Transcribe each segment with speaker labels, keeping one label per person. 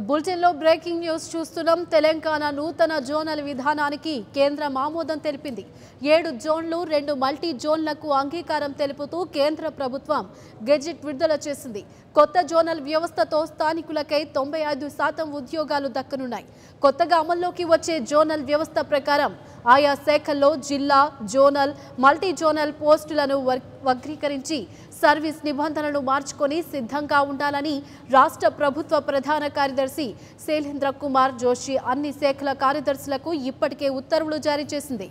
Speaker 1: బులెటిన్లో breaking news చూస్తున్నాం. తెలంగాణ నూతన జోనల్ విధానానికి కేంద్రం ఆమోదం తెలిపింది. 7 జోన్లు 2 మల్టీ జోన్లకు అంగీకారం తెలుపుతూ కేంద్ర ప్రభుత్వం గెజిట్ విడుదల చేసింది. కొత్త జోనల్ వ్యవస్థతో స్థానికులకై 95% ఉద్యోగాలు దక్కనున్నాయి. కొత్తగా అమల్లోకి వచ్చే జోనల్ వ్యవస్థ ప్రకారం ఆయా శాఖల్లో జిల్లా, జోనల్, మల్టీ జోనల్ పోస్టులను వర్గీకరించి సర్వీస్ నిబంధనలను మార్చుకొని సిద్ధంగా ఉండాలని రాష్ట్ర ప్రభుత్వ ప్రధాన కార్యదర్శి శైలేంద్ర కుమార్ జోషి అన్ని శాఖల కార్యదర్శులకు ఇప్పటికే ఉత్తర్వులు జారీ చేసింది.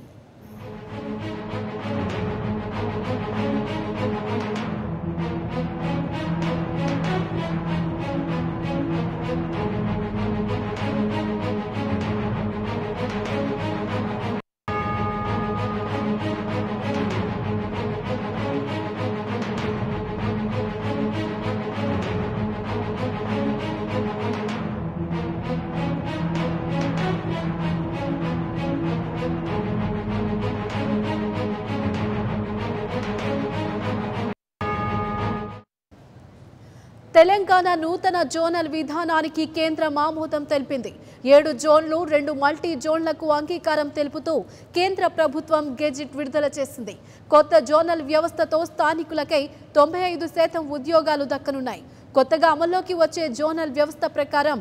Speaker 1: తెలంగాణ నూతన జోనల్ విధానానికి కేంద్రం ఆమోదం తెలిపింది. 7 జోన్లు 2 మల్టీ జోన్లకు అంగీకారం తెలుపుతూ కేంద్ర ప్రభుత్వం గెజిట్ విడుదల చేసింది. కొత్త జోనల్ వ్యవస్థతో స్థానికులకై 95% ఉద్యోగాలు దక్కనున్నాయి. కొత్తగా అమల్లోకి వచ్చే జోనల్ వ్యవస్థ ప్రకారం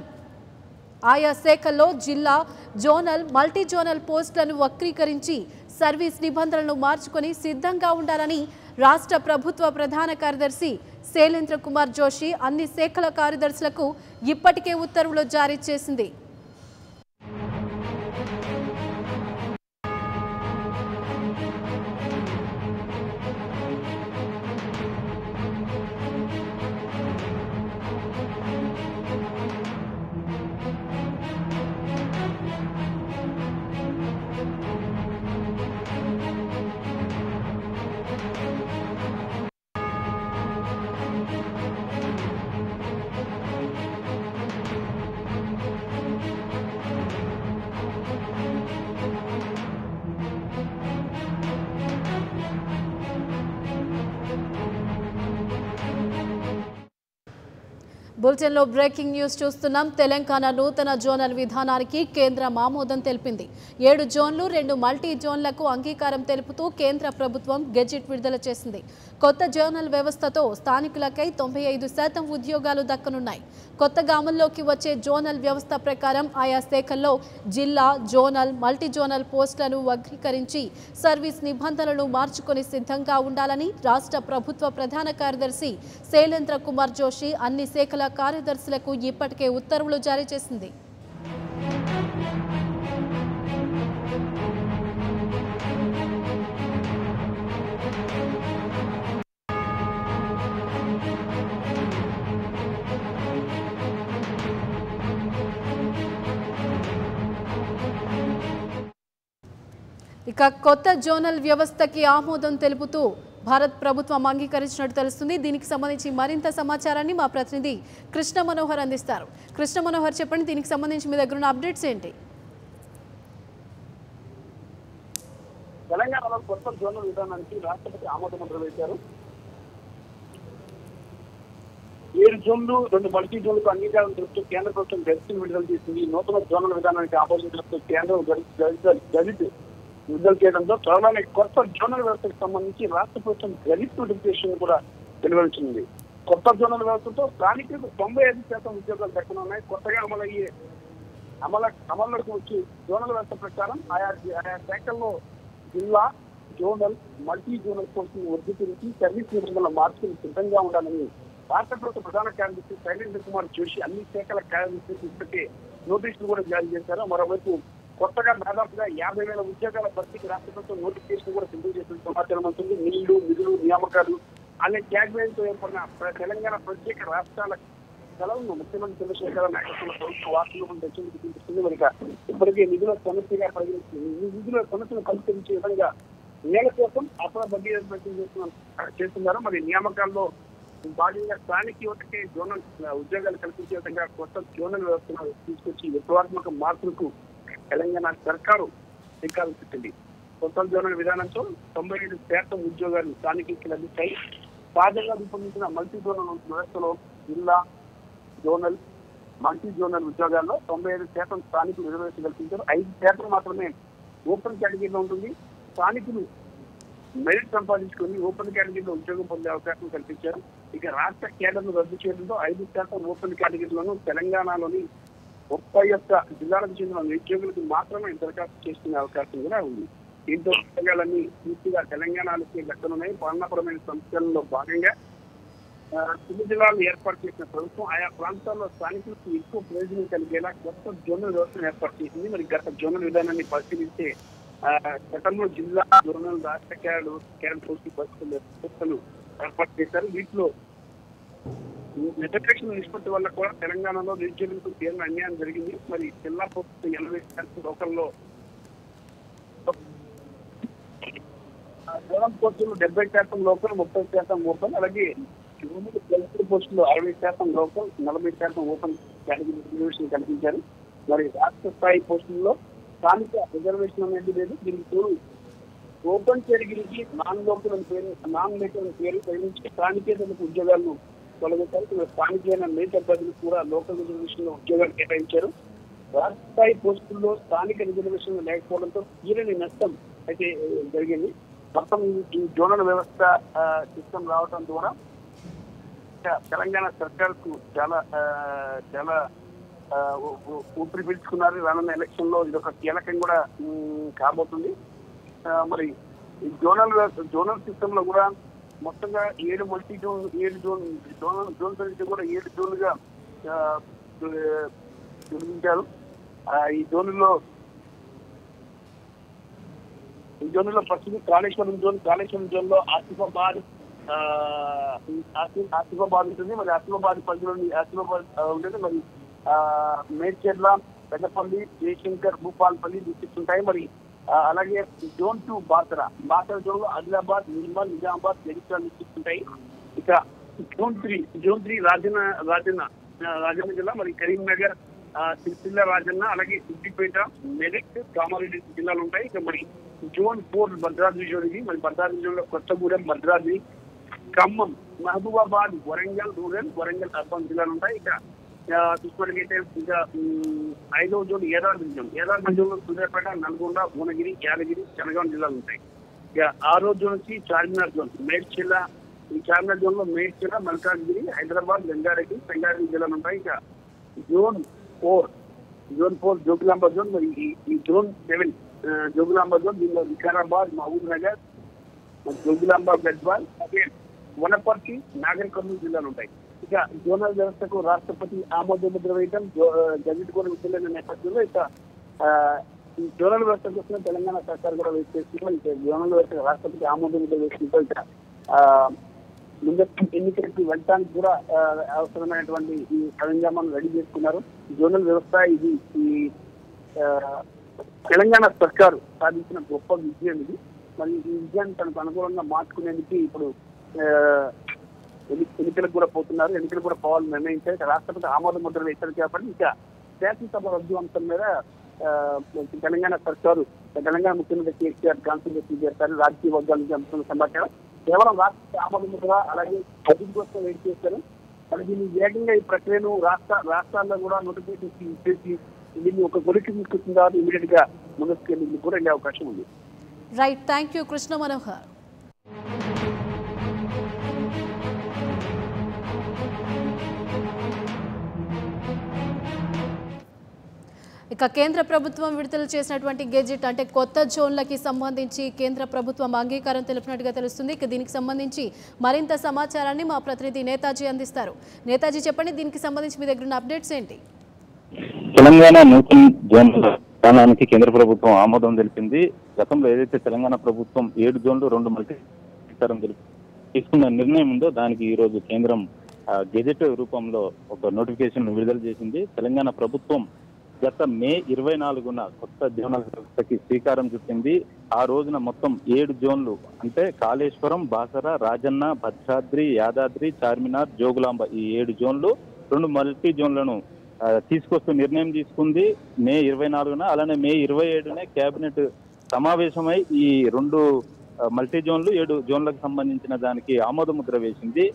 Speaker 1: ఆయా శాఖల్లో జిల్లా, జోనల్, మల్టీ జోనల్ పోస్టులను వక్రీకరించి సర్వీస్ నిబంధనలను మార్చుకొని సిద్ధంగా ఉండాలని రాష్ట్ర ప్రభుత్వ ప్రధాన కార్యదర్శి శైలేంద్ర కుమార్ జోషి అన్ని శాఖల కార్యదర్శులకు ఇప్పటికే ఉత్తర్వులు జారీ చేసింది. బులెటిన్లో బ్రేకింగ్ న్యూస్ చూస్తున్నాం. తెలంగాణ నూతన జోనల్ విధానానికి కేంద్రం ఆమోదం తెలిపింది. 7 జోన్లు 2 మల్టీ జోన్లకు అంగీకారం తెలుపుతూ కేంద్ర ప్రభుత్వం గెజిట్ విడుదల చేసింది. కొత్త జోనల్ వ్యవస్థతో స్థానికులకై 95% ఉద్యోగాలు దక్కనున్నాయి. కొత్తగా అమల్లోకి వచ్చే జోనల్ వ్యవస్థ ప్రకారం ఆయా శాఖల్లో జిల్లా, జోనల్, మల్టీ జోనల్ పోస్టులను వర్గీకరించి సర్వీస్ నిబంధనలను మార్చుకొని సిద్ధంగా ఉండాలని రాష్ట్ర ప్రభుత్వ ప్రధాన కార్యదర్శి శైలేంద్ర కుమార్ జోషి అన్ని శాఖల కార్యదర్శులకు ఇప్పటికే ఉత్తర్వులు జారీ చేసింది. ఇక కొత్త జోనల్ వ్యవస్థకి ఆమోదం తెలుపుతూ భారత్ ప్రభుత్వం అంగీకరించినట్టు తెలుస్తుంది. దీనికి సంబంధించి మరింత సమాచారాన్ని మా ప్రతినిధి కృష్ణ మనోహర్ అందిస్తారు. కృష్ణ మనోహర్, చెప్పండి, దీనికి సంబంధించి మీ దగ్గర ఉన్న అప్డేట్స్ ఏంటి?
Speaker 2: తెలంగాణలో కొత్త జోనల్ విధానానికి రాష్ట్రపతి ఆమోద ముద్ర వేశారు. 7 జోన్లు 2 మల్టీ జోన్లకు అంగీకారం తెలుపుతూ కేంద్ర ప్రభుత్వం గెజిట్ విడుదల చేసింది. నూతన జోనల్ విధానానికి ఆమోదం తెలుపుతూ కేంద్రం గెజిట్ విడుదల చేయడంతో త్వరలోనే కొత్త జోనల్ వ్యవస్థకు సంబంధించి రాష్ట్ర ప్రభుత్వం గెజిట్ నోటిఫికేషన్ కూడా వెలువరించింది. కొత్త జోనల్ వ్యవస్థతో స్థానికులకు 95% ఉద్యోగాలు దక్కనున్నాయి. కొత్తగా అమల్లోకి వచ్చి జోనల్ వ్యవస్థ ప్రకారం ఆయా శాఖల్లో జిల్లా, జోనల్, మల్టీ జోనల్ పోస్టులను వర్గీకరించి సర్వీస్ నిబంధనలు మార్చుకుని సిద్ధంగా ఉండాలని రాష్ట్ర ప్రభుత్వ ప్రధాన కార్యదర్శి శైలేంద్ర కుమార్ జోషి అన్ని శాఖల కార్యదర్శులకు ఇప్పటికే నోటీసులు కూడా జారీ చేశారు. మరోవైపు కొత్తగా దాదాపుగా 50,000 ఉద్యోగాల భర్తీకి రాష్ట్ర ప్రభుత్వం నోటిఫికేషన్ కూడా సిద్ధం చేసిన సమాచారం అవుతుంది. నీళ్లు, నిధులు, నియామకాలు అనే క్యాబినెట్తో ఏర్పడిన తెలంగాణ ప్రత్యేక రాష్ట్రాల సెలవును ముఖ్యమంత్రి చంద్రశేఖర్ నాయకత్వంలో ప్రభుత్వ వార్తలు తెచ్చేందుకు చూపిస్తుంది. మరి ఇప్పటికే నిధుల సమస్యగా పరిగణిస్తుంది. ఈ నిధుల సమస్యను పరిష్కరించే విధంగా నేల కోసం అసలు బడ్డీ చేస్తున్నారు. మరి నియామకాల్లో భాగంగా స్థానిక యువతకే జోనల్ ఉద్యోగాలు కల్పించే విధంగా కొత్త జోనల్ వ్యవస్థను తీసుకొచ్చి విప్లవాత్మక మార్పులకు తెలంగాణ సర్కారు శ్రీకారం చుట్టింది. కొత్త జోనల్ విధానంతో 95% ఉద్యోగాలు స్థానికులకు లభిస్తాయి. తాజాగా రూపొందించిన మల్టీ జోనల్ వ్యవస్థలో జిల్లా, జోనల్, మల్టీ జోనల్ ఉద్యోగాల్లో 95% స్థానికులు రిజర్వేషన్ కల్పించారు. 5% మాత్రమే ఓపెన్ కేటగిరీలో ఉంటుంది. స్థానికులు మెరిట్ సంపాదించుకొని ఓపెన్ కేటగిరీలో ఉద్యోగం పొందే అవకాశం కల్పించారు. ఇక రాష్ట్ర కేడర్ను రద్దు చేయడంతో 5% ఓపెన్ కేటగిరీలోనూ తెలంగాణలోని 31 జిల్లాలకు చెందిన నిరుద్యోగులకు మాత్రమే దరఖాస్తు చేసుకునే అవకాశం కూడా ఉంది. దీంతో ఉద్యోగాలన్నీ పూర్తిగా తెలంగాణకి దక్కనున్నాయి. పాలనాపరమైన సంస్కరణలో భాగంగా 9 జిల్లాలను ఏర్పాటు చేసిన ప్రభుత్వం ఆయా ప్రాంతాల్లో స్థానికులకు ఎక్కువ ప్రయోజనం కలిగేలా కొత్త జోనల్ వ్యవస్థను ఏర్పాటు చేసింది. మరి గత జోనల్ విధానాన్ని పరిశీలిస్తే గతంలో జిల్లా జోనల్ రాష్ట్ర కేడర్ పోస్టుల వ్యవస్థను ఏర్పాటు చేశారు. వీటిలో రిజర్వేషన్ నిష్పత్తి వల్ల కూడా తెలంగాణలో నిరుద్యోగులకు తీవ్ర అన్యాయం జరిగింది. మరి జిల్లా పోస్టు 80% లోకల్లో జోనల్ పోస్టులు 70% లోకల్, 30% ఓపెన్. అలాగే కలెక్టర్ పోస్టులు 60% లోకల్, 40% ఓపెన్ కేటగిరీ రిజర్వేషన్ కల్పించారు. మరి రాష్ట్ర స్థాయి పోస్టుల్లో స్థానిక రిజర్వేషన్ అనేది లేదు. దీనికి ఓపెన్ కేటగిరీకి నాన్ లోకల్ అని పేరు, నాన్ లోకల్ అని పేరు పరిగణించి స్థానికేతలకు ఉద్యోగాలను తొలగించారు. స్థానికైన మేట్ అభ్యర్థులకు కూడా లోకల్ రిజర్వేషన్ లో ఉద్యోగాలు కేటాయించారు. రాష్ట్ర స్థాయి పోస్టుల్లో స్థానిక రిజర్వేషన్ లేకపోవడంతో తీరని నష్టం అయితే జరిగింది. మొత్తం ఈ జోనల్ వ్యవస్థ సిస్టమ్ రావడం ద్వారా తెలంగాణ సర్కార్ కు చాలా ఊపిరి పీల్చుకున్నారు. రానున్న ఎలక్షన్ లో ఇది ఒక కీలకం కూడా కాబోతుంది. మరి ఈ జోనల్ సిస్టమ్ లో కూడా మొత్తంగా 7 మల్టీ జోన్ 7 జోన్ పరిధి కూడా 7 జోన్లుగా విభజించారు. ఈ జోన్లో ఫస్ట్ కాళేశ్వరం జోన్ లో ఆసిఫాబాద్ ఉంటుంది. మరి ఆసిఫాబాద్ పరిధిలోని ఆసిఫాబాద్ ఉంటుంది. మరి మేడ్చర్ల, పెద్దపల్లి, జయశంకర్, భూపాల్పల్లి డిస్ట్రిక్ట్స్ ఉంటాయి. మరి అలాగే జోన్ 2 బాసరా జోన్ లో ఆదిలాబాద్, నిర్మల్, నిజామాబాద్, జగిత్యాల డిస్ట్రిక్ట్స్ ఉంటాయి. ఇక జోన్ 3 రాజన్న జిల్లా, మరి కరీంనగర్, సిరిసిల్ల, రాజన్న, అలాగే సిద్దిపేట, మెదక్, కామారెడ్డి జిల్లాలు ఉంటాయి. ఇక మరి జోన్ 4 భద్రాద్రి జోన్ ఇది. మరి భద్రాద్రి జోన్ లో కొత్తగూడెం, భద్రాద్రి, ఖమ్మం, మహబూబాబాద్, వరంగల్ రూరల్, వరంగల్ అర్బన్ జిల్లాలు ఉంటాయి. ఇక చూసుకున్నట్లయితే ఇంకా 5వ జోన్ యాదాద్రి జోన్ లో సూర్యాపేట, నల్గొండ, భువనగిరి, యాదగిరి, జనగాం జిల్లాలు ఉంటాయి. ఇక 6వ జోన్ వచ్చి చార్మినార్ జోన్, మేడ్చల్. ఈ చార్మినార్ జోన్ లో మేడ్చల్, మల్కాజ్గిరి, హైదరాబాద్, సంగారెడ్డి జిల్లాలు ఉంటాయి. ఇక జోన్ 4 జోగులాంబ జోన్. మరి ఈ జోన్ 7 జోగులాంబ జోన్, దీనిలో వికారాబాద్, మహబూబ్ నగర్, జోగులాంబ, గద్వాల్, అలాగే వనపర్తి, నాగర్ కర్నూలు జిల్లాలు ఉంటాయి. ఇక జోనల్ వ్యవస్థకు రాష్ట్రపతి ఆమోద ముద్ర వేయడం గజెట్ కూడా విడుదలైన నేపథ్యంలో ఇక ఈ జోనల్ వ్యవస్థ కోసం తెలంగాణ సర్కార్ కూడా వేసేసింది. ఇక జోనల్ వ్యవస్థ రాష్ట్రపతి ఆమోద ముద్ర వేసిందో ఇక ముందస్తు ఎన్నికలకు వెళ్ళడానికి కూడా అవసరమైనటువంటి ఈ సరంజామాను రెడీ చేసుకున్నారు. జోనల్ వ్యవస్థ ఇది ఈ తెలంగాణ సర్కారు సాధించిన గొప్ప విజయం ఇది. మరి ఈ విజయాన్ని తనకు అనుకూలంగా మార్చుకునేందుకు ఇప్పుడు ఎన్నికలకు కూడా పోతున్నారు. ఎన్నికలు కూడా పోవాలని నిర్ణయించారు. రాష్ట్రపతి ఆమోద ముద్ర వేశారు కాబట్టి ఇక శాసనసభ రద్దు అంశం మీద తెలంగాణ సర్కారు, తెలంగాణ ముఖ్యమంత్రి కేసీఆర్ కాన్సన్ట్రేషన్ చేస్తారు. రాజకీయ వర్గాల నుంచి అంశం సమాచారం కేవలం రాష్ట్రపతి ఆమోద ముద్ర అలాగే బడ్జెట్ కోసం వెయిట్ చేస్తారు. మరి దీన్ని వేగంగా ఈ ప్రక్రియను రాష్ట్రాల్లో కూడా నోటిఫికేషన్ ఇచ్చేసి దీన్ని ఒక కొలికి తీసుకొచ్చిన తర్వాత ఇమీడియట్ గా ముందుకు కూడా వెళ్ళే అవకాశం ఉంది.
Speaker 1: Right, thank you Krishna Manohar. ఇక కేంద్ర ప్రభుత్వం విడుదల చేసినటువంటి గెజిట్ అంటే కొత్త జోన్లకి సంబంధించి కేంద్ర ప్రభుత్వం అంగీకారం తెలిపినట్టుగా తెలుస్తుంది. ఇక దీనికి సంబంధించి మరింత సమాచారాన్ని మా ప్రతినిధి నేతాజీ అందిస్తారు. నేతాజీ చెప్పండి, దీనికి సంబంధించి మీ దగ్గర ఉన్న అప్డేట్స్ ఏంటి?
Speaker 3: తెలంగాణ నూతన జోన్ల విధానానికి కేంద్ర ప్రభుత్వం ఆమోదం తెలిపింది. గతంలో ఏదైతే తెలంగాణ ప్రభుత్వం 7 జోన్లు 2 మల్టీ తీసుకున్న నిర్ణయం ఉందో దానికి ఈ రోజు కేంద్రం గెజెట్ రూపంలో ఒక నోటిఫికేషన్ విడుదల చేసింది. తెలంగాణ ప్రభుత్వం గత మే 24న కొత్త జోనల్ వ్యవస్థకి శ్రీకారం చుట్టింది. ఆ రోజున మొత్తం 7 జోన్లు అంటే కాళేశ్వరం, బాసర, రాజన్న, భద్రాద్రి, యాదాద్రి, చార్మినార్, జోగులాంబ ఈ 7 జోన్లు 2 మల్టీ జోన్లను తీసుకొస్తూ నిర్ణయం తీసుకుంది మే 24న. అలానే మే 27నే కేబినెట్ సమావేశమై ఈ 2 మల్టీ జోన్లు 7 జోన్లకు సంబంధించిన దానికి ఆమోద ముద్ర వేసింది.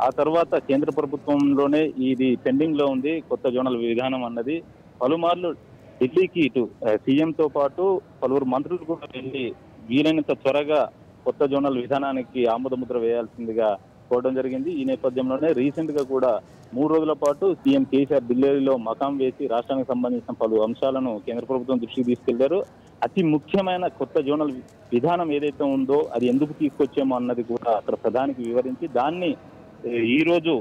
Speaker 3: ఆ తర్వాత కేంద్ర ప్రభుత్వంలోనే ఇది పెండింగ్ లో ఉంది కొత్త జోనల్ విధానం అన్నది. పలుమార్లు ఢిల్లీకి ఇటు సీఎంతో పాటు పలువురు మంత్రులు కూడా వెళ్ళి వీలైనంత త్వరగా కొత్త జోనల్ విధానానికి ఆమోదముద్ర వేయాల్సిందిగా కోరడం జరిగింది. ఈ నేపథ్యంలోనే రీసెంట్ గా కూడా 3 రోజుల పాటు సీఎం కేసీఆర్ ఢిల్లీలో మకాం వేసి రాష్ట్రానికి సంబంధించిన పలు అంశాలను కేంద్ర ప్రభుత్వం దృష్టికి తీసుకెళ్లారు. అతి ముఖ్యమైన కొత్త జోనల్ విధానం ఏదైతే ఉందో అది ఎందుకు తీసుకొచ్చామో అన్నది కూడా అక్కడ ప్రధానికి వివరించి దాన్ని ఈ రోజు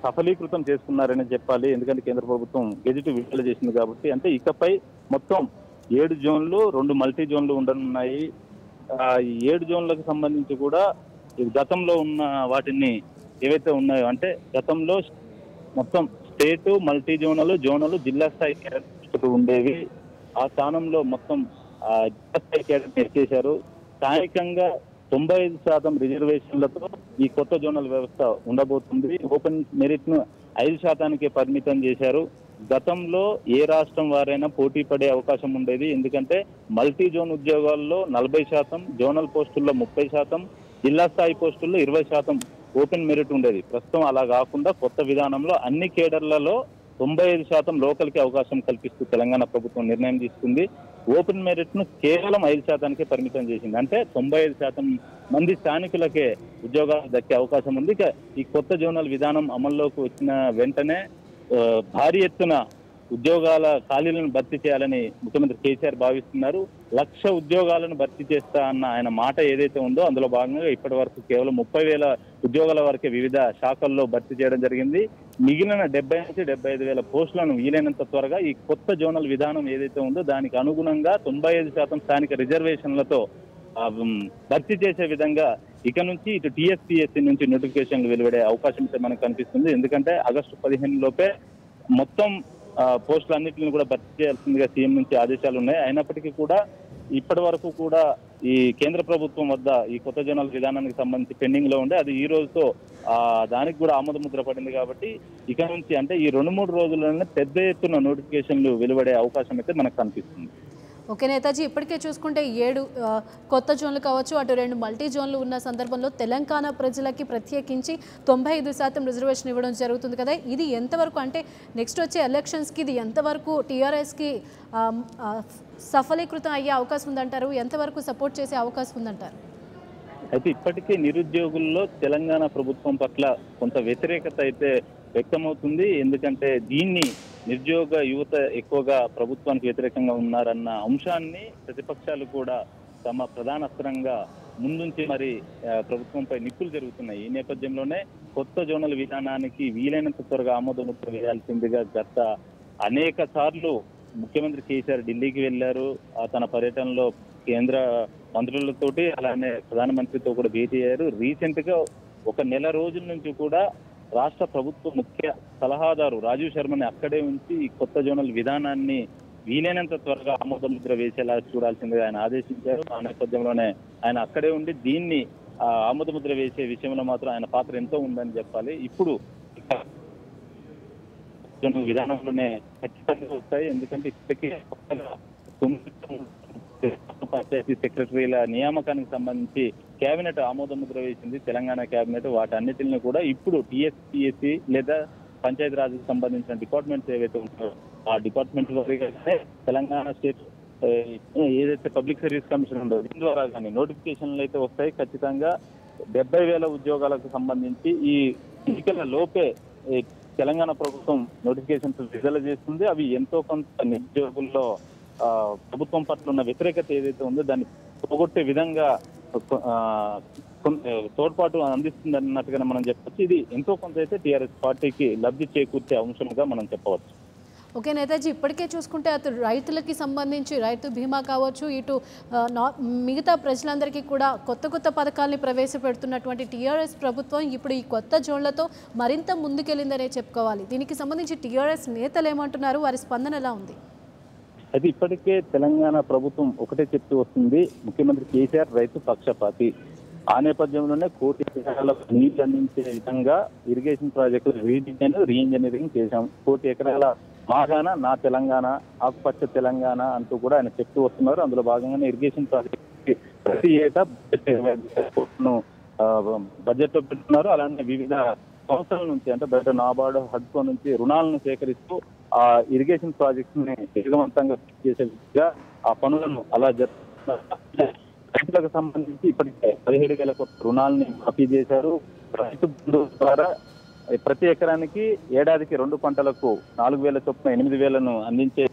Speaker 3: సఫలీకృతం చేసుకున్నారని చెప్పాలి. ఎందుకంటే కేంద్ర ప్రభుత్వం గెజిట్ విడుదల చేసింది కాబట్టి. అంటే ఇకపై మొత్తం 7 జోన్లు 2 మల్టీ జోన్లు ఉండనున్నాయి. ఈ 7 జోన్లకు సంబంధించి కూడా గతంలో ఉన్న వాటిని ఏవైతే ఉన్నాయో అంటే గతంలో మొత్తం స్టేట్ మల్టీ జోనల్ జిల్లా స్థాయి కేడర్ ఉండేవి. ఆ స్థానంలో మొత్తం జిల్లా స్థాయి కేడర్ ఎక్కేశారు. స్థానికంగా 95% రిజర్వేషన్లతో ఈ కొత్త జోనల్ వ్యవస్థ ఉండబోతుంది. ఓపెన్ మెరిట్ ను 5%కే పరిమితం చేశారు. గతంలో ఏ రాష్ట్రం వారైనా పోటీ పడే అవకాశం ఉండేది. ఎందుకంటే మల్టీ జోన్ ఉద్యోగాల్లో 40%, జోనల్ పోస్టుల్లో 30%, జిల్లా స్థాయి పోస్టుల్లో 20% ఓపెన్ మెరిట్ ఉండేది. ప్రస్తుతం అలా కాకుండా కొత్త విధానంలో అన్ని కేడర్లలో 95% లోకల్కి అవకాశం కల్పిస్తూ తెలంగాణ ప్రభుత్వం నిర్ణయం తీసుకుంది. ఓపెన్ మెరిట్ ను కేవలం 5%కే పరిమితం చేసింది. అంటే 95% మంది స్థానికులకే ఉద్యోగాలు దక్కే అవకాశం ఉంది. ఇక ఈ కొత్త జోనల్ విధానం అమల్లోకి వచ్చిన వెంటనే భారీ ఎత్తున ఉద్యోగాల ఖాళీలను భర్తీ చేయాలని ముఖ్యమంత్రి కేసీఆర్ భావిస్తున్నారు. 1,00,000 ఉద్యోగాలను భర్తీ చేస్తా అన్న ఆయన మాట ఏదైతే ఉందో అందులో భాగంగా ఇప్పటి వరకు కేవలం 30,000 ఉద్యోగాల వరకే వివిధ శాఖల్లో భర్తీ చేయడం జరిగింది. మిగిలిన 70 నుంచి 75,000 పోస్టులను వీలైనంత త్వరగా ఈ కొత్త జోనల్ విధానం ఏదైతే ఉందో దానికి అనుగుణంగా 95% స్థానిక రిజర్వేషన్లతో భర్తీ చేసే విధంగా ఇక నుంచి ఇటు టీఎస్పీఎస్సీ నుంచి నోటిఫికేషన్లు వెలువడే అవకాశం అయితే మనకు కనిపిస్తుంది. ఎందుకంటే ఆగస్టు 15 లోపే మొత్తం పోస్టులన్నింటిని కూడా భర్తీ చేయాల్సిందిగా సీఎం నుంచి ఆదేశాలు ఉన్నాయి. అయినప్పటికీ కూడా ఇప్పటి వరకు కూడా ఈ కేంద్ర ప్రభుత్వం వద్ద ఈ కొత్త జోనల్ విధానానికి సంబంధించి పెండింగ్ లో ఉండే అది ఈ రోజుతో దానికి కూడా ఆమోద ముద్ర పడింది. కాబట్టి ఇక నుంచి అంటే ఈ 2-3 రోజుల్లోనే పెద్ద ఎత్తున నోటిఫికేషన్లు వెలువడే అవకాశం అయితే మనకు కనిపిస్తుంది.
Speaker 1: ఓకే నేతాజీ, ఇప్పటికే చూసుకుంటే 7 కొత్త జోన్లు కావచ్చు, అటు 2 మల్టీ జోన్లు ఉన్న సందర్భంలో తెలంగాణ ప్రజలకి ప్రత్యేకించి 95% రిజర్వేషన్ ఇవ్వడం జరుగుతుంది కదా. ఇది ఎంతవరకు అంటే నెక్స్ట్ వచ్చే ఎలక్షన్స్కి ఇది ఎంతవరకు టీఆర్ఎస్కి సఫలీకృతం అయ్యే అవకాశం ఉందంటారు? ఎంతవరకు సపోర్ట్ చేసే అవకాశం ఉందంటారు?
Speaker 3: అయితే ఇప్పటికే నిరుద్యోగుల్లో తెలంగాణ ప్రభుత్వం పట్ల కొంత వ్యతిరేకత అయితే వ్యక్తమవుతుంది. ఎందుకంటే దీన్ని నిరుద్యోగ యువత ఎక్కువగా ప్రభుత్వానికి వ్యతిరేకంగా ఉన్నారన్న అంశాన్ని ప్రతిపక్షాలు కూడా తమ ప్రధాన అస్త్రంగా ముందుంచి మరి ప్రభుత్వంపై నిప్పులు జరుగుతున్నాయి. ఈ నేపథ్యంలోనే కొత్త జోనల్ విధానానికి వీలైనంత త్వరగా ఆమోదముద్ర వేయాల్సిందిగా గత అనేక సార్లు ముఖ్యమంత్రి కేసీఆర్ ఢిల్లీకి వెళ్లారు. తన పర్యటనలో కేంద్ర మంత్రులతోటి అలానే ప్రధానమంత్రితో కూడా భేటీ అయ్యారు. రీసెంట్ గా 1 నెల రోజుల నుంచి కూడా రాష్ట్ర ప్రభుత్వ ముఖ్య సలహాదారు రాజీవ్ శర్మని అక్కడే ఉంచి ఈ కొత్త జోనల్ విధానాన్ని వీలైనంత త్వరగా ఆమోద ముద్ర వేసేలా చూడాల్సిందిగా ఆయన ఆదేశించారు. ఆ నేపథ్యంలోనే ఆయన అక్కడే ఉండి దీన్ని ఆమోద ముద్ర వేసే విషయంలో మాత్రం ఆయన పాత్ర ఎంతో ఉందని చెప్పాలి. ఇప్పుడు విధానంలోనే ఖచ్చితంగా వస్తాయి. ఎందుకంటే ఇప్పటికే పంచాయతీ సెక్రటరీల నియామకానికి సంబంధించి కేబినెట్ ఆమోద ముద్ర వేసింది తెలంగాణ కేబినెట్. వాటన్నిటిని కూడా ఇప్పుడు టీఎస్పీఎస్సీ లేదా పంచాయతీరాజ్కి సంబంధించిన డిపార్ట్మెంట్స్ ఏవైతే ఉంటాయో ఆ డిపార్ట్మెంట్ వారిగానే తెలంగాణ స్టేట్ ఏదైతే పబ్లిక్ సర్వీస్ కమిషన్ ఉండదు దీని ద్వారా కానీ నోటిఫికేషన్లు అయితే వస్తాయి. ఖచ్చితంగా 70,000 ఉద్యోగాలకు సంబంధించి ఈ ఎన్నికల లోపే తెలంగాణ ప్రభుత్వం నోటిఫికేషన్స్ విడుదల చేస్తుంది. అవి ఎంతో కొంత నిరుద్యోగుల్లో ప్రభుత్వం పట్ల ఉన్న వ్యతిరేకత ఏదైతే ఉందో దాన్ని పోగొట్టే విధంగా తోడ్పాటు అందిస్తుంది అన్నట్టుగా మనం చెప్పచ్చు. ఇది ఎంతో కొంత అయితే టీఆర్ఎస్ పార్టీకి లబ్ధి చేకూర్చే అంశంగా మనం చెప్పవచ్చు.
Speaker 1: ఓకే నేతాజీ, ఇప్పటికే చూసుకుంటే అటు రైతులకి సంబంధించి రైతు బీమా కావచ్చు, ఇటు మిగతా ప్రజలందరికీ కూడా కొత్త పథకాలని ప్రవేశపెడుతున్నటువంటి టీఆర్ఎస్ ప్రభుత్వం ఇప్పుడు ఈ కొత్త జోన్లతో మరింత ముందుకెళ్ళిందనే చెప్పుకోవాలి. దీనికి సంబంధించి టీఆర్ఎస్ నేతలు ఏమంటున్నారు? వారి స్పందన ఎలా ఉంది?
Speaker 3: అయితే ఇప్పటికే తెలంగాణ ప్రభుత్వం ఒకటే చెప్తూ వస్తుంది, ముఖ్యమంత్రి కేసీఆర్ రైతు పక్షపాతి. ఆ నేపథ్యంలోనే 1 కోటి ఎకరాలకు నీళ్లు అందించే విధంగా ఇరిగేషన్ ప్రాజెక్టులు రీఇంజనీరింగ్ చేశాం. 1 కోటి ఎకరాల మాగాన నా తెలంగాణ, ఆకుపచ్చ తెలంగాణ అంటూ కూడా ఆయన చెప్తూ వస్తున్నారు. అందులో భాగంగానే ఇరిగేషన్ ప్రాజెక్టు ప్రతి ఏటా 25,000 కోట్లను బడ్జెట్ లో పెడుతున్నారు. అలానే వివిధ సంస్థల నుంచి అంటే బయట నాబార్డు హడ్కో నుంచి రుణాలను సేకరిస్తూ ఆ ఇరిగేషన్ ప్రాజెక్ట్స్ ని వేగవంతంగా చేసే విధంగా ఆ పనులను అలా జరుపుతున్నారు. రైతులకు సంబంధించి ఇప్పటికే 17,000 కోట్ల రుణాలని మాఫీ చేశారు. రైతు బంధు ద్వారా ప్రతి ఎకరానికి ఏడాదికి 2 పంటలకు 4,000 చొప్పున 8,000ను అందించే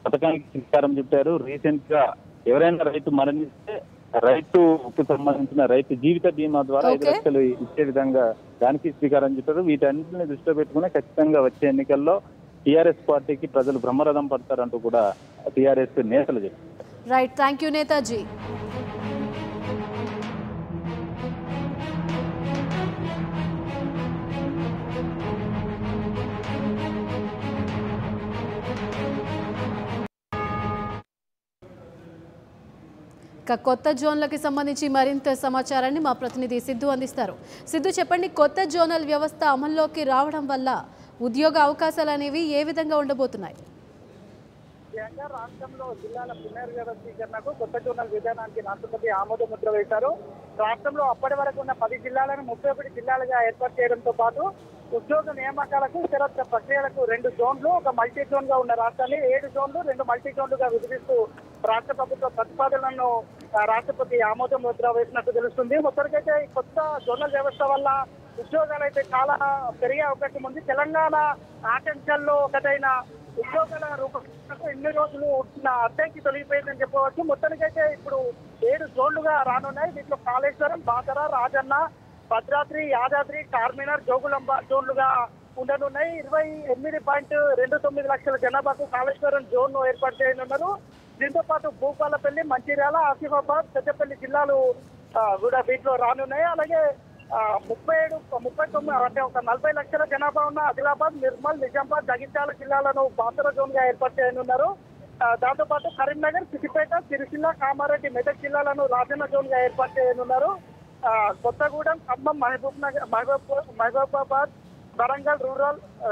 Speaker 3: పథకానికి శ్రీకారం చుట్టారు. రీసెంట్ గా ఎవరైనా రైతు మరణిస్తే రైతుకు సంబంధించిన రైతు జీవిత బీమా ద్వారా 5 లక్షలు ఇచ్చే విధంగా దానికి శ్రీకారం చుట్టారు. వీటన్నింటిని దృష్టిలో పెట్టుకుని ఖచ్చితంగా వచ్చే ఎన్నికల్లో టీఆర్ఎస్ పార్టీకి ప్రజలు బ్రహ్మరథం పడతారంటూ కూడా టీఆర్ఎస్ నేతలు చెప్పారు.
Speaker 1: Right, thank you Netaji. కొత్త జోన్లకి సంబంధించి మరింత సమాచారాన్ని మా ప్రతినిధి సిద్ధు అందిస్తారు. సిద్ధు, చెప్పండి, కొత్త జోనల్ వ్యవస్థ అమల్లోకి రావడం వల్ల ఉద్యోగ అవకాశాలు అనేవి ఏ విధంగా ఉండబోతున్నాయి?
Speaker 4: రాష్ట్రంలో జిల్లాల పునర్వ్యవస్థీకరణకు కొత్త జోనల్ విధానానికి రాష్ట్రపతి ఆమోద ముద్ర వేశారు. రాష్ట్రంలో అప్పటి వరకు ఉన్న 10 జిల్లాలను 31 జిల్లాలుగా ఏర్పాటు చేయడంతో పాటు ఉద్యోగ నియామకాలకు ఇతర ప్రక్రియలకు 2 జోన్లు, ఒక మల్టీ జోన్ గా ఉన్న రాష్ట్రాన్ని 7 జోన్లు 2 మల్టీ జోన్లుగా విభజిస్తూ రాష్ట్ర ప్రభుత్వ ప్రతిపాదనలను రాష్ట్రపతి ఆమోద ముద్ర వేసినట్టు తెలుస్తుంది. మొత్తానికైతే ఈ కొత్త జోనల్ వ్యవస్థ వల్ల ఉద్యోగాలు అయితే చాలా పెరిగే అవకాశం ఉంది. తెలంగాణ ఆకాంక్షల్లో ఒకటైన ఉద్యోగాల రూపకల్పనకు ఎన్ని రోజులు ఉన్న అడ్డంకి తొలగిపోయిందని చెప్పవచ్చు. మొత్తానికైతే ఇప్పుడు 7 జోన్లుగా రానున్నాయి. దీంట్లో కాళేశ్వరం, బాసర, రాజన్న, భద్రాద్రి, యాదాద్రి, చార్మినార్, జోగులాంబ జోన్లుగా ఉండనున్నాయి. 28.29 లక్షల జనాభాకు కాళేశ్వరం జోన్ ఏర్పాటు చేయనున్నారు. దీంతో పాటు భూపాలపల్లి, మంచిర్యాల, ఆసిఫాబాద్, పెద్దపల్లి జిల్లాలు కూడా వీటిలో రానున్నాయి. అలాగే 39 అంటే ఒక 40 లక్షల జనాభా ఉన్న ఆదిలాబాద్, నిర్మల్, నిజామాబాద్, జగిత్యాల జిల్లాలను బాసర జోన్ గా ఏర్పాటు చేయనున్నారు. దాంతో పాటు కరీంనగర్, సిద్దిపేట, సిరిసిల్ల, కామారెడ్డి, మెదక్ జిల్లాలను రాజన్న జోన్ గా ఏర్పాటు చేయనున్నారు. కొత్తగూడెం, ఖమ్మం, మహబూబాబాద్, వరంగల్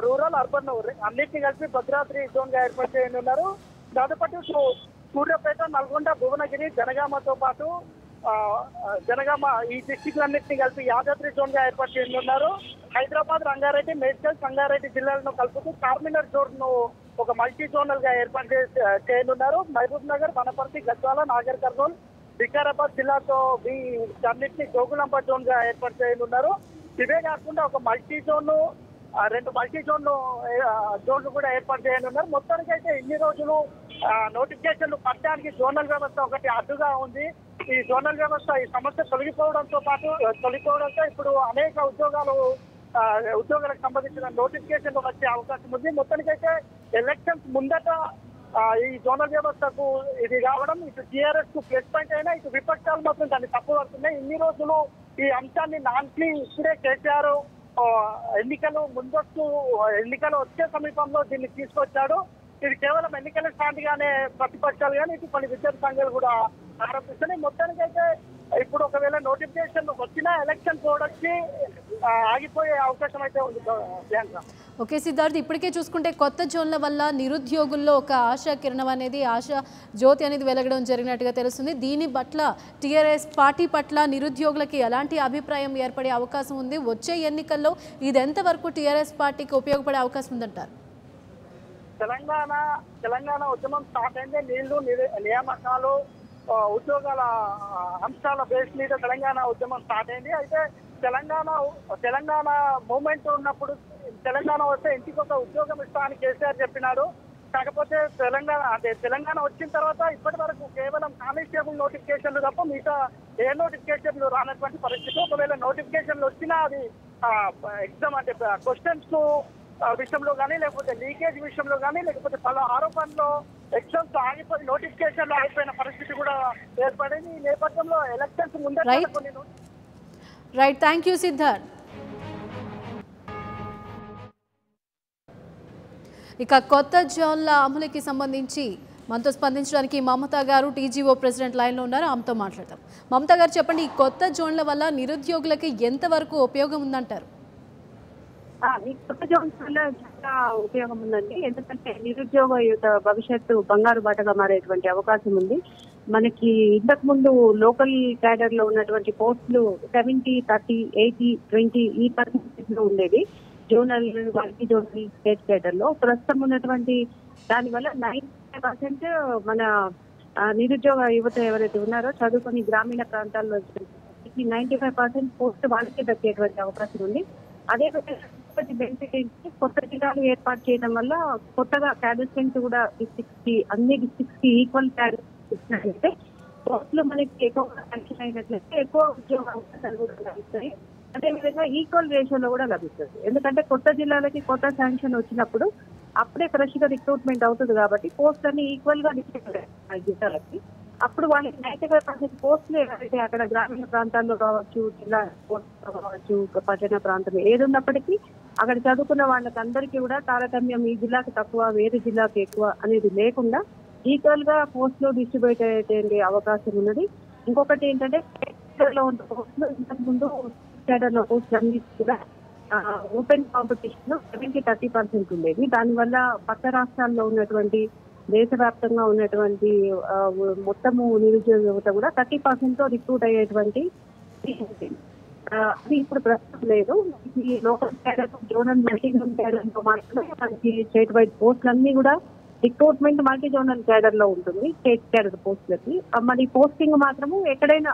Speaker 4: రూరల్ అర్బన్ అన్నింటినీ కలిపి భద్రాద్రి జోన్ గా ఏర్పాటు చేయనున్నారు. దాంతోపాటు సూర్యాపేట, నల్గొండ, భువనగిరి, జనగామతో పాటు జనగామ ఈ డిస్టిక్లన్నింటినీ కలిపి యాదాద్రి జోన్ గా ఏర్పాటు చేయనున్నారు. హైదరాబాద్, రంగారెడ్డి, మేడ్చల్, సంగారెడ్డి జిల్లాలను కలుపుతూ చార్మినార్ జోన్ ను ఒక మల్టీ జోనల్ గా ఏర్పాటు చేయనున్నారు. మహబూబ్ నగర్, వనపర్తి, గద్వాల, నాగర్ కర్నూల్, వికారాబాద్ జిల్లాతో అన్నింటినీ జోగులాంబ జోన్ గా ఏర్పాటు చేయనున్నారు. ఇవే కాకుండా ఒక మల్టీ జోన్ 2 మల్టీ జోన్లు కూడా ఏర్పాటు చేయనున్నారు. మొత్తానికి అయితే ఇన్ని రోజులు నోటిఫికేషన్లు పట్టడానికి జోనల్ వ్యవస్థ ఒకటి అడ్డుగా ఉంది. ఈ జోనల్ వ్యవస్థ ఈ సమస్య తొలగిపోవడంతో ఇప్పుడు అనేక ఉద్యోగాలకు సంబంధించిన నోటిఫికేషన్లు వచ్చే అవకాశం ఉంది. మొత్తానికైతే ఎలక్షన్స్ ముందట ఈ జోనల్ వ్యవస్థకు ఇది రావడం ఇటు టీఆర్ఎస్ కు ప్లస్ పాయింట్ అయినా ఇటు విపక్షాలు మాత్రం దాన్ని తప్పుపడుతున్నాయి. ఇన్ని రోజులు ఈ అంశాన్ని నాన్కి ఇప్పుడే కేసీఆర్ ఎన్నికలు వచ్చే సమీపంలో దీన్ని తీసుకొచ్చాడు. ఇది కేవలం ఎన్నికల స్టాండ్గానే ప్రతిపక్షాలు కానీ ఇటు కొన్ని విద్యార్థి సంఘాలు కూడా ఆరోపిస్తున్నాయి. మొత్తానికైతే ఇప్పుడు ఒకవేళ నోటిఫికేషన్ వచ్చినా ఎలక్షన్ కోడ్ వచ్చి ఆగిపోయే అవకాశం అయితే ఉంది.
Speaker 1: ఓకే సిద్ధార్థ్, ఇప్పటికే చూసుకుంటే కొత్త జోన్ల వల్ల నిరుద్యోగుల్లో ఒక ఆశా కిరణం అనేది ఆశా జ్యోతి అనేది వెలగడం జరిగినట్టుగా తెలుస్తుంది. దీని పట్ల టీఆర్ఎస్ పార్టీ పట్ల నిరుద్యోగులకి ఎలాంటి అభిప్రాయం ఏర్పడే అవకాశం ఉంది? వచ్చే ఎన్నికల్లో ఇది ఎంతవరకు టీఆర్ఎస్ పార్టీకి ఉపయోగపడే అవకాశం ఉందంటారు?
Speaker 4: తెలంగాణ ఉద్యమం స్టార్ట్ అయిందే నీళ్లు, నియామకాలు, ఉద్యోగాల అంశాల బేస్ మీద తెలంగాణ ఉద్యమం స్టార్ట్ అయింది. అయితే తెలంగాణ మూమెంట్ ఉన్నప్పుడు తెలంగాణ వస్తే ఇంటికి ఒక ఉద్యోగం ఇస్తా అని కేసీఆర్ చెప్పినాడు. కాకపోతే తెలంగాణ వచ్చిన తర్వాత ఇప్పటి వరకు కేవలం కానిస్టేబుల్ నోటిఫికేషన్లు తప్ప మిగతా ఏ నోటిఫికేషన్లు రానటువంటి పరిస్థితి. ఒకవేళ నోటిఫికేషన్లు వచ్చినా అది ఎగ్జామ్ అంటే క్వశ్చన్స్ విషయంలో కానీ లేకపోతే లీకేజ్ విషయంలో కానీ లేకపోతే పలు ఆరోపణలో ఎగ్జామ్స్ ఆగిపోయి నోటిఫికేషన్లు ఆగిపోయిన పరిస్థితి కూడా ఏర్పడింది. ఈ నేపథ్యంలో ఎలక్షన్స్ ముందే కొన్ని
Speaker 1: రైట్, థ్యాంక్ యూ సిద్ధార్థ్. ఇక కొత్త జోన్ల అమలుకి సంబంధించి మనతో స్పందించడానికి మమతా గారు టీజీఓ ప్రెసిడెంట్ లైన్లో ఉన్నారు. ఆమెతో మాట్లాడతాం. మమతా గారు, చెప్పండి, ఈ కొత్త జోన్ల వల్ల నిరుద్యోగులకి ఎంతవరకు ఉపయోగం ఉందంటారు?
Speaker 5: ఈ కొత్త జోన్స్ వల్ల చాలా ఉపయోగం ఉందండి. ఎందుకంటే నిరుద్యోగ యువత భవిష్యత్తు బంగారు బాటగా మారేటువంటి అవకాశం ఉంది. మనకి ఇంతకు ముందు లోకల్ క్యాడర్ లో ఉన్నటువంటి పోస్టులు 70, 30, 80, 20 ఈ పర్సెంటేజ్ లో ఉండేది zonal, multi zonal, state cadre లో. ప్రస్తుతం ఉన్నటువంటి దానివల్ల 95% మన నిరుద్యోగ యువత ఎవరైతే ఉన్నారో చదువుకొని గ్రామీణ ప్రాంతాల్లో 95% పోస్ట్ వాళ్ళకే దక్కేటువంటి అవకాశం ఉంది. అదే బెనిఫిట్ ఏంటంటే కొత్త జిల్లాలు ఏర్పాటు చేయడం వల్ల కొత్తగా క్యాడర్ స్ట్రెంత్ కూడా అన్ని డిస్ట్రిక్ట్స్ కి ఈక్వల్ క్యాడర్ ఇచ్చినట్లయితే పోస్టులు మనకి ఎక్కువ శాంక్షన్ అయినట్లయితే ఎక్కువ ఉద్యోగ అవకాశాలు కూడా లభిస్తాయి. అదేవిధంగా ఈక్వల్ రేషియోలో కూడా లభిస్తుంది. ఎందుకంటే కొత్త జిల్లాలకి కొత్త శాంక్షన్ వచ్చినప్పుడు అప్పుడే ఫ్రెష్ గా రిక్రూట్మెంట్ అవుతుంది కాబట్టి పోస్ట్ అన్ని ఈక్వల్ గా డిస్ట్రిక్ట్ జిల్లాలకి. అప్పుడు వాళ్ళకి 95% పోస్టులు ఏవైతే అక్కడ గ్రామీణ ప్రాంతాల్లో కావచ్చు, జిల్లా కావచ్చు, పట్టణ ప్రాంతం ఏది ఉన్నప్పటికీ అక్కడ చదువుకున్న వాళ్ళకి అందరికీ కూడా తారతమ్యం ఈ జిల్లాకి తక్కువ వేరే జిల్లాకి ఎక్కువ అనేది లేకుండా ఈక్వల్ గా పోస్టులు డిస్ట్రిబ్యూట్ అయ్యే అవకాశం ఉన్నది. ఇంకొకటి ఏంటంటే లో ఉన్న పోస్టులు ఇంతకు ముందు లో పోస్టులు అన్ని కూడా ఓపెన్ కాంపిటీషన్ 70-30% ఉండేది. దానివల్ల పక్క రాష్ట్రాల్లో ఉన్నటువంటి దేశవ్యాప్తంగా ఉన్నటువంటి మొత్తము నిరుద్యోగ యువత కూడా 30% తో రిక్రూట్ అయ్యేటువంటి అది ఇప్పుడు ప్రస్తుతం లేదు. ఈ local cadre, zonal, multi zonal cadre తో మాత్రమే మనకి స్టేట్ వైడ్ పోస్టులన్నీ కూడా రిక్రూట్మెంట్ మల్టీ జోనల్ క్యాడర్ లో ఉంటుంది. స్టేట్ క్యాడర్ పోస్టులకి మరి పోస్టింగ్ మాత్రము ఎక్కడైనా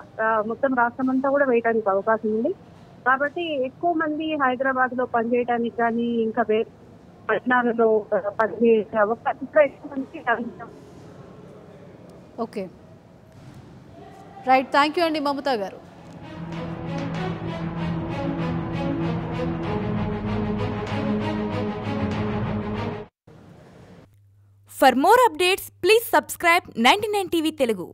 Speaker 5: మొత్తం రాష్ట్రం అంతా కూడా వేయడానికి అవకాశం ఉంది. కాబట్టి ఎక్కువ మంది హైదరాబాద్ లో పనిచేయడానికి కానీ ఇంకా వేరే పట్టణాలలో పనిచేసే అవకాశం ఎక్కువ మంది.
Speaker 1: ఓకే, రైట్, థ్యాంక్ యూ అండి మమతా గారు.
Speaker 6: For more updates, please subscribe 99 TV Telugu.